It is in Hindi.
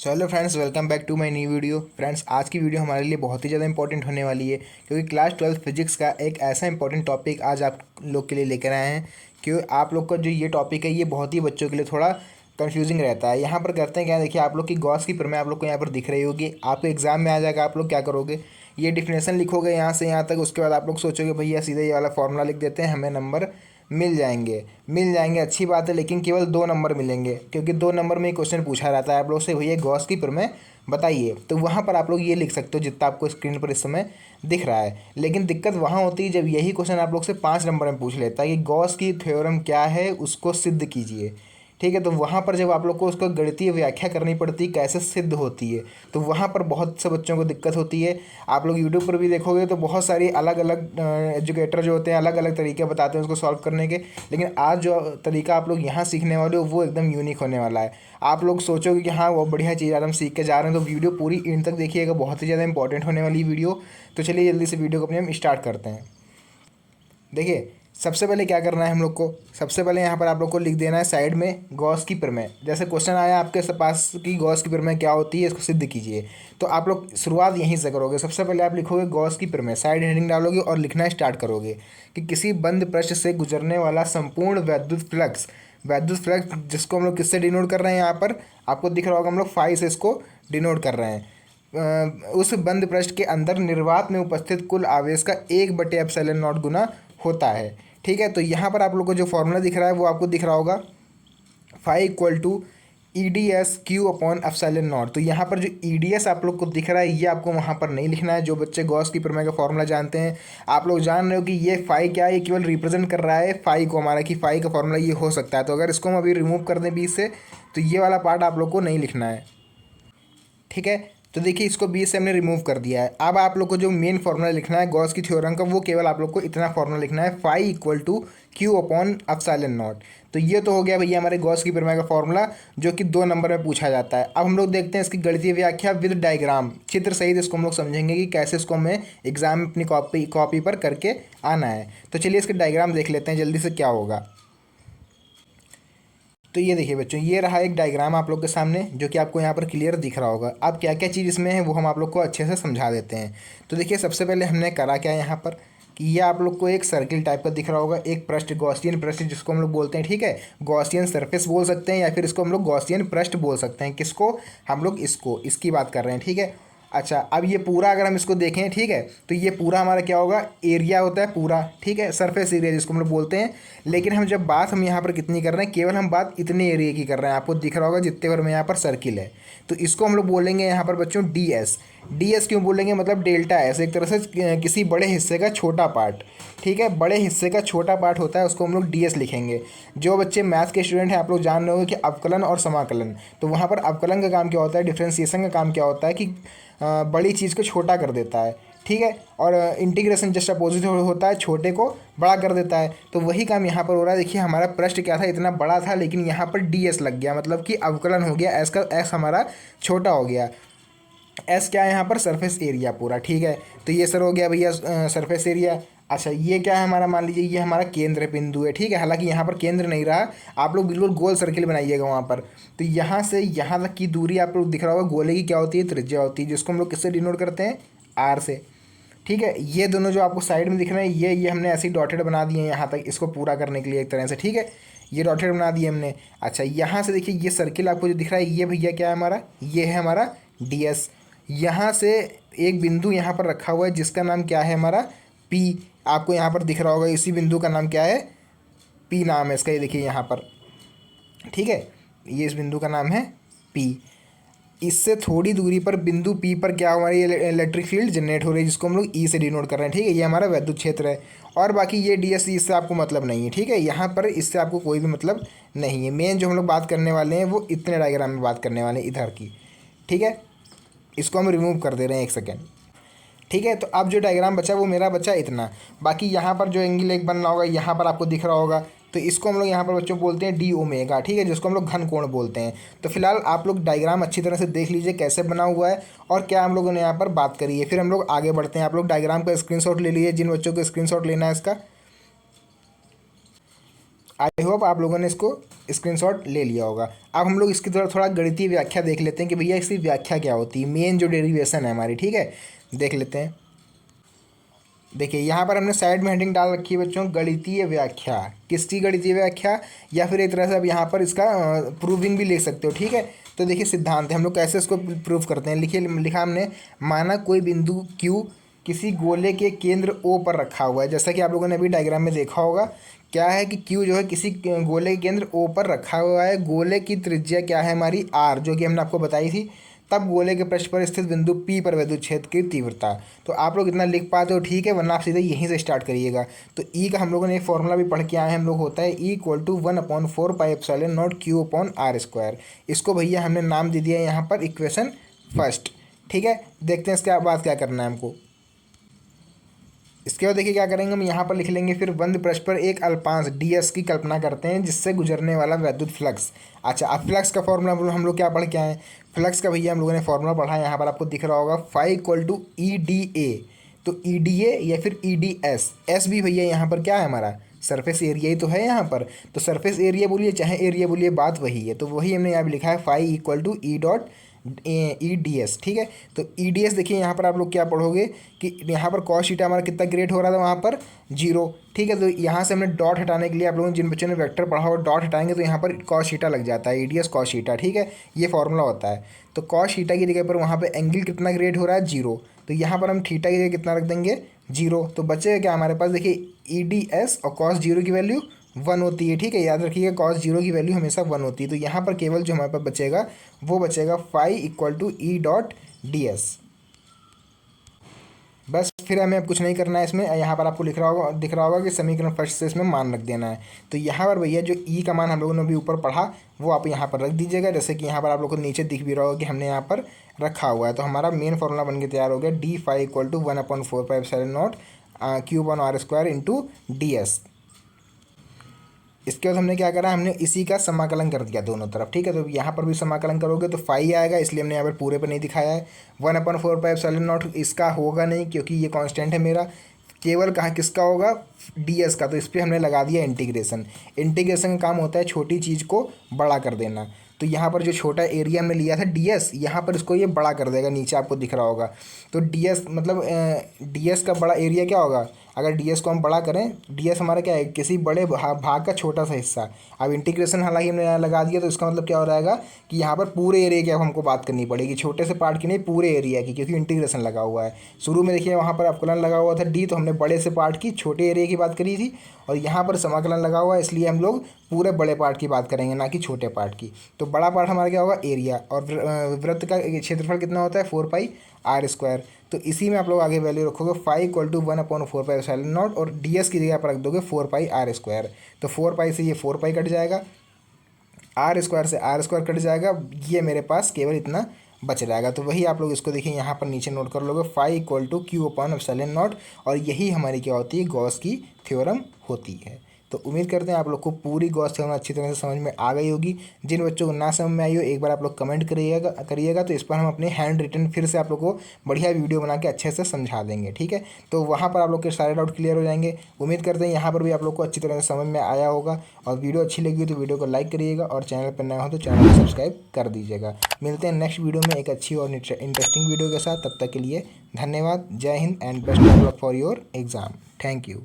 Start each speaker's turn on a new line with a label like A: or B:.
A: So hello friends, welcome back to my new video. Friends, आज की वीडियो हमारे लिए बहुत ही ज़्यादा इंपॉर्टेंट होने वाली है क्योंकि क्लास 12 फिजिक्स का एक ऐसा इंपॉर्टेंट टॉपिक आज आप लोग के लिए लेकर आए हैं। क्योंकि आप लोग का जो ये टॉपिक है ये बहुत ही बच्चों के लिए थोड़ा कंफ्यूजिंग रहता है। यहाँ पर करते हैं क्या, देखिए आप लोग की गॉस की प्रमेय आप लोग को यहाँ पर दिख रही होगी। आपके एग्जाम में आ जाएगा, आप लोग क्या करोगे, ये डिफिनेशन लिखोगे यहाँ से यहाँ तक। उसके बाद आप लोग सोचोगे भैया सीधे ये वाला फॉर्मूला लिख देते हैं, हमें नंबर मिल जाएंगे। अच्छी बात है, लेकिन केवल 2 नंबर मिलेंगे क्योंकि 2 नंबर में क्वेश्चन पूछा रहता है आप लोग से, भैया गॉस की प्रमेय बताइए। तो वहाँ पर आप लोग ये लिख सकते हो जितना आपको स्क्रीन पर इस समय दिख रहा है। लेकिन दिक्कत वहाँ होती है जब यही क्वेश्चन आप लोग से 5 नंबर में पूछ लेता है कि गॉस की थ्योरम क्या है, उसको सिद्ध कीजिए। ठीक है, तो वहाँ पर जब आप लोग को उसको गणितीय व्याख्या करनी पड़ती है कैसे सिद्ध होती है, तो वहाँ पर बहुत से बच्चों को दिक्कत होती है। आप लोग यूट्यूब पर भी देखोगे तो बहुत सारी अलग अलग एजुकेटर जो होते हैं अलग अलग तरीके बताते हैं उसको सॉल्व करने के। लेकिन आज जो तरीका आप लोग यहाँ सीखने वाले हो वो एकदम यूनिक होने वाला है। आप लोग सोचोगे कि हाँ वो बढ़िया चीज़ आज हम सीख के जा रहे हैं, तो वीडियो पूरी एंड तक देखिएगा, बहुत ही ज़्यादा इंपॉर्टेंट होने वाली वीडियो। तो चलिए जल्दी से वीडियो को अपने हम स्टार्ट करते हैं। देखिए, सबसे पहले क्या करना है हम लोग को, सबसे पहले यहाँ पर आप लोग को लिख देना है साइड में गॉस की प्रमेय। जैसे क्वेश्चन आया आपके पास कि गॉस की प्रमेय क्या होती है, इसको सिद्ध कीजिए। तो आप लोग शुरुआत यहीं से करोगे। सबसे पहले आप लिखोगे गॉस की प्रमेय, साइड हेडिंग डालोगे और लिखना स्टार्ट करोगे कि किसी बंद पृष्ठ से गुजरने वाला संपूर्ण वैद्युत फ्लक्स जिसको हम लोग किससे डिनोट कर रहे हैं, यहाँ पर आपको दिख रहा होगा हम लोग फाई से इसको डिनोट कर रहे हैं। उस बंद पृष्ठ के अंदर निर्वात में उपस्थित कुल आवेश का 1/ε0 गुना होता है। ठीक है, तो यहाँ पर आप लोग को जो फॉर्मूला दिख रहा है वो आपको दिख रहा होगा, phi equal to EDS Q/ε0। तो यहाँ पर जो EDS आप लोग को दिख रहा है ये आपको वहाँ पर नहीं लिखना है। जो बच्चे गॉस की प्रमेय का फॉर्मूला जानते हैं, आप लोग जान रहे हो कि ये फाई क्या है, ये केवल रिप्रेजेंट कर रहा है फाई को हमारा, कि फाई का फॉर्मूला ये हो सकता है। तो अगर इसको हम अभी रिमूव कर दें बीच से, तो ये वाला पार्ट आप लोग को नहीं लिखना है। ठीक है, तो देखिए इसको बीच से हमने रिमूव कर दिया है। अब आप लोग को जो मेन फॉर्मूला लिखना है गॉस की थ्योरम का, वो केवल आप लोग को इतना फॉर्मूला लिखना है, फाई इक्वल टू Q/ε0। तो ये तो हो गया भैया हमारे गॉस की प्रमेय का फॉर्मूला, जो कि 2 नंबर में पूछा जाता है। अब हम लोग देखते हैं इसकी गणितीय व्याख्या विद डायग्राम, चित्र सहित इसको हम लोग समझेंगे कि कैसे इसको हमें एग्जाम में अपनी कॉपी पर करके आना है। तो चलिए इसके डायग्राम देख लेते हैं जल्दी से क्या होगा। तो ये देखिए बच्चों, ये रहा एक डायग्राम आप लोग के सामने, जो कि आपको यहाँ पर क्लियर दिख रहा होगा। अब क्या क्या चीज़ इसमें है वो हम आप लोग को अच्छे से समझा देते हैं। तो देखिए सबसे पहले हमने करा क्या यहाँ पर, कि ये आप लोग को एक सर्किल टाइप का दिख रहा होगा, एक पृष्ठ, गॉसियन पृष्ठ जिसको हम लोग बोलते हैं। ठीक है, गॉसियन सरफेस बोल सकते हैं या फिर इसको हम लोग गॉसियन पृष्ठ बोल सकते हैं। किसको, हम लोग इसकी बात कर रहे हैं। ठीक है, अच्छा अब ये पूरा अगर हम इसको देखें, ठीक है, तो ये पूरा हमारा क्या होगा, एरिया होता है पूरा। ठीक है, सरफेस एरिया जिसको हम लोग बोलते हैं। लेकिन हम यहाँ पर कितनी कर रहे हैं, केवल हम बात इतने एरिया की कर रहे हैं। आपको दिख रहा होगा जितने भर में यहाँ पर सर्किल है, तो इसको हम लोग बोलेंगे यहाँ पर बच्चों DS क्यों बोलेंगे, मतलब डेल्टा एस, एक तरह से किसी बड़े हिस्से का छोटा पार्ट। ठीक है, बड़े हिस्से का छोटा पार्ट होता है, उसको हम लोग DS लिखेंगे। जो बच्चे मैथ के स्टूडेंट हैं आप लोग जान रहे हो कि अवकलन और समाकलन, तो वहाँ पर अवकलन का काम क्या होता है, डिफ्रेंसिएशन का काम क्या होता है कि बड़ी चीज़ को छोटा कर देता है। ठीक है, और इंटीग्रेशन जस्ट अपोजिट होता है, छोटे को बड़ा कर देता है। तो वही काम यहाँ पर हो रहा है। देखिए हमारा पृष्ठ क्या था, इतना बड़ा था, लेकिन यहाँ पर DS लग गया, मतलब कि अवकलन हो गया, S हमारा छोटा हो गया। S क्या है यहाँ पर, सरफेस एरिया पूरा। ठीक है, तो ये सर हो गया भैया सरफेस एरिया। अच्छा ये क्या है हमारा, मान लीजिए ये हमारा केंद्र बिंदु है। ठीक है, हालांकि यहाँ पर केंद्र नहीं रहा, आप लोग बिल्कुल गोल सर्किल बनाइएगा वहाँ पर। तो यहाँ से यहाँ तक की दूरी आप लोग दिख रहा होगा, गोले की क्या होती है, त्रिज्या होती है, जिसको हम लोग किससे डिनोट करते हैं, R से। ठीक है, ये दोनों जो आपको साइड में दिख रहे हैं, ये हमने ऐसे ही डॉटेड बना दिए हैं यहाँ तक, इसको पूरा करने के लिए एक तरह से। ठीक है, ये डॉटेड बना दिए हमने। अच्छा यहाँ से देखिए ये सर्किल आपको जो दिख रहा है, ये भैया क्या है हमारा, ये है हमारा DS। यहाँ से एक बिंदु यहाँ पर रखा हुआ है जिसका नाम क्या है हमारा P, आपको यहाँ पर दिख रहा होगा, इसी बिंदु का नाम क्या है, P नाम है इसका, ये देखिए यहाँ पर। ठीक है, ये इस बिंदु का नाम है P। इससे थोड़ी दूरी पर बिंदु P पर क्या हमारी इलेक्ट्रिक फील्ड जनरेट हो रही है, जिसको हम लोग E से डिनोट कर रहे हैं। ठीक है, ये हमारा वैद्युत क्षेत्र है। और बाकी ये DS, इससे आपको मतलब नहीं है। ठीक है, यहाँ पर इससे आपको कोई भी मतलब नहीं है। मेन जो हम लोग बात करने वाले हैं वो इतने डायग्राम में बात करने वाले हैं इधर की। ठीक है, इसको हम रिमूव कर दे रहे हैं, एक सेकेंड। ठीक है, तो अब जो डायग्राम बचा वो मेरा बचा इतना। बाकी यहाँ पर जो एंगल एक बन रहा होगा यहाँ पर आपको दिख रहा होगा, तो इसको हम लोग यहाँ पर बच्चों बोलते हैं d⍵। ठीक है, जिसको हम लोग घन कोण बोलते हैं। तो फिलहाल आप लोग डायग्राम अच्छी तरह से देख लीजिए कैसे बना हुआ है और क्या हम लोगों ने यहाँ पर बात करी है, फिर हम लोग आगे बढ़ते हैं। आप लोग डायग्राम का स्क्रीनशॉट ले लीजिए, जिन बच्चों को स्क्रीनशॉट लेना है इसका। आई होप आप लोगों ने इसको स्क्रीनशॉट ले लिया होगा। अब हम लोग इसकी थोड़ा गणितीय व्याख्या देख लेते हैं कि भैया इसकी व्याख्या क्या होती है, मेन जो डेरिवेशन है हमारी, ठीक है, देख लेते हैं। देखिए यहाँ पर हमने साइड में हेडिंग डाल रखी है बच्चों, गणितीय व्याख्या। किसकी गणितीय व्याख्या, या फिर एक तरह से अब यहाँ पर इसका प्रूविंग भी लिख सकते हो, ठीक है। तो देखिए सिद्धांत है, हम लोग कैसे इसको प्रूव करते हैं। लिखिए, लिखा हमने, माना कोई बिंदु Q किसी गोले के केंद्र O पर रखा हुआ है। जैसा कि आप लोगों ने अभी डायग्राम में देखा होगा, क्या है कि Q जो है किसी गोले के केंद्र O पर रखा हुआ है। गोले की त्रिज्या क्या है हमारी, R, जो कि हमने आपको बताई थी। तब गोले के पृष्ठ पर स्थित बिंदु P पर विद्युत क्षेत्र की तीव्रता। तो आप लोग इतना लिख पाते हो, ठीक है, वरना आप सीधे यहीं से स्टार्ट करिएगा। तो E का हम लोगों ने एक फॉर्मूला भी पढ़ के आए हैं हम लोग, होता है E=1/4πε0Q/r²। इसको भैया हमने नाम दे दिया है यहाँ पर इक्वेशन फर्स्ट, ठीक है। देखते हैं इसके बाद क्या करना है हमको। इसके बाद देखिए क्या करेंगे हम, यहाँ पर लिख लेंगे फिर बंद पृष्ठ पर एक अल्पांश ds की कल्पना करते हैं जिससे गुजरने वाला वैद्युत फ्लक्स। अच्छा, अब फ्लक्स का फॉर्मूला हम लोग क्या पढ़ के आए हैं, फ्लक्स का भैया हम लोगों ने फॉर्मूला पढ़ा है, यहाँ पर आपको दिख रहा होगा, φ=EdA। तो EdA या फिर EdS, S भी भैया यहाँ पर क्या है हमारा, सरफेस एरिया ही तो है यहाँ पर। तो सरफेस एरिया बोलिए चाहे एरिया बोलिए, बात वही है। तो वही हमने यहाँ लिखा है, φ=E.EdS, ठीक है। तो EdS देखिए यहाँ पर आप लोग क्या पढ़ोगे कि यहाँ पर cos थीटा हमारा कितना ग्रेट हो रहा था वहाँ पर 0, ठीक है। तो यहाँ से हमने डॉट हटाने के लिए, आप लोगों ने जिन बच्चों ने वेक्टर पढ़ा हो, डॉट हटाएंगे तो यहाँ पर cos थीटा लग जाता है, EdS cos थीटा, ठीक है, ये फॉर्मूला होता है। तो cos थीटा की जगह पर वहाँ पर एंगल कितना ग्रेट हो रहा है 0, तो यहाँ पर हम थीटा की जगह कितना रख देंगे 0। तो बचेगा क्या हमारे पास, देखिए EdS और cos 0 की वैल्यू 1 होती है, ठीक है, याद रखिएगा cos 0 की वैल्यू हमेशा 1 होती है। तो यहाँ पर केवल जो हमारे पास बचेगा वो बचेगा φ=E.ds। बस फिर हमें अब कुछ नहीं करना है इसमें। यहाँ पर आपको दिख रहा होगा कि समीकरण फर्स्ट से इसमें मान रख देना है। तो यहाँ पर भैया जो E का मान हम लोगों ने अभी ऊपर पढ़ा वो आप यहाँ पर रख दीजिएगा, जैसे कि यहाँ पर आप लोग को नीचे दिख भी रहा होगा कि हमने यहाँ पर रखा हुआ है। तो हमारा मेन फॉर्मूला बन के तैयार हो गया, d φ=1/4πε0Q/r² इसके बाद हमने क्या करा, हमने इसी का समाकलन कर दिया दोनों तरफ, ठीक है। तो यहाँ पर भी समाकलन करोगे तो फाई आएगा, इसलिए हमने यहाँ पर पूरे पर नहीं दिखाया है। 1/4πε0 इसका होगा नहीं क्योंकि ये कांस्टेंट है मेरा, केवल कहाँ किसका होगा, ds का। तो इस पर हमने लगा दिया इंटीग्रेशन। इंटीग्रेशन का काम होता है छोटी चीज़ को बड़ा कर देना। तो यहाँ पर जो छोटा एरिया में लिया था ds, यहाँ पर इसको ये बड़ा कर देगा, नीचे आपको दिख रहा होगा। तो ds मतलब ds का बड़ा एरिया क्या होगा, अगर ds को हम बड़ा करें, ds हमारा क्या है, किसी बड़े भाग का छोटा सा हिस्सा। अब इंटीग्रेशन हालांकि हमने यहाँ लगा दिया, तो इसका मतलब क्या हो रहेगा कि यहाँ पर पूरे एरिया की अब हमको बात करनी पड़ेगी, छोटे से पार्ट की नहीं, पूरे एरिया की, क्योंकि इंटीग्रेशन लगा हुआ है। शुरू में देखिए वहाँ पर अवकलन लगा हुआ था d, तो हमने बड़े से पार्ट की छोटे एरिया की बात करी थी, और यहाँ पर समाकलन लगा हुआ है, इसलिए हम लोग पूरे बड़े पार्ट की बात करेंगे, ना कि छोटे पार्ट की। तो बड़ा पार्ट हमारा क्या होगा, एरिया, और वृत्त का क्षेत्रफल कितना होता है 4πr²। तो इसी में आप लोग आगे वैल्यू रखोगे φ=1/4πε0 और ds की जगह पर रख दोगे 4πr²। तो 4π से ये 4π कट जाएगा, r² से r² कट जाएगा, ये मेरे पास केवल इतना बच जाएगा। तो वही आप लोग इसको देखिए यहाँ पर नीचे नोट कर लोगे, φ=Q/ε0, और यही हमारी क्या होती है, गॉस की थ्योरम होती है। तो उम्मीद करते हैं आप लोग को पूरी गॉस थ्योरम अच्छी तरह से समझ में आ गई होगी। जिन बच्चों को ना समझ में आई हो, एक बार आप लोग कमेंट करिएगा तो इस पर हम अपने हैंड रिटन फिर से आप लोग को बढ़िया वीडियो बना के अच्छे से समझा देंगे, ठीक है। तो वहाँ पर आप लोग के सारे डाउट क्लियर हो जाएंगे। उम्मीद करते हैं यहाँ पर भी आप लोग को अच्छी तरह से समझ में आया होगा, और वीडियो अच्छी लगी तो वीडियो को लाइक करिएगा, और चैनल पर नया हो तो चैनल को सब्सक्राइब कर दीजिएगा। मिलते हैं नेक्स्ट वीडियो में एक अच्छी और इंटरेस्टिंग वीडियो के साथ। तब तक के लिए धन्यवाद, जय Hind and best of luck for your exam. Thank you.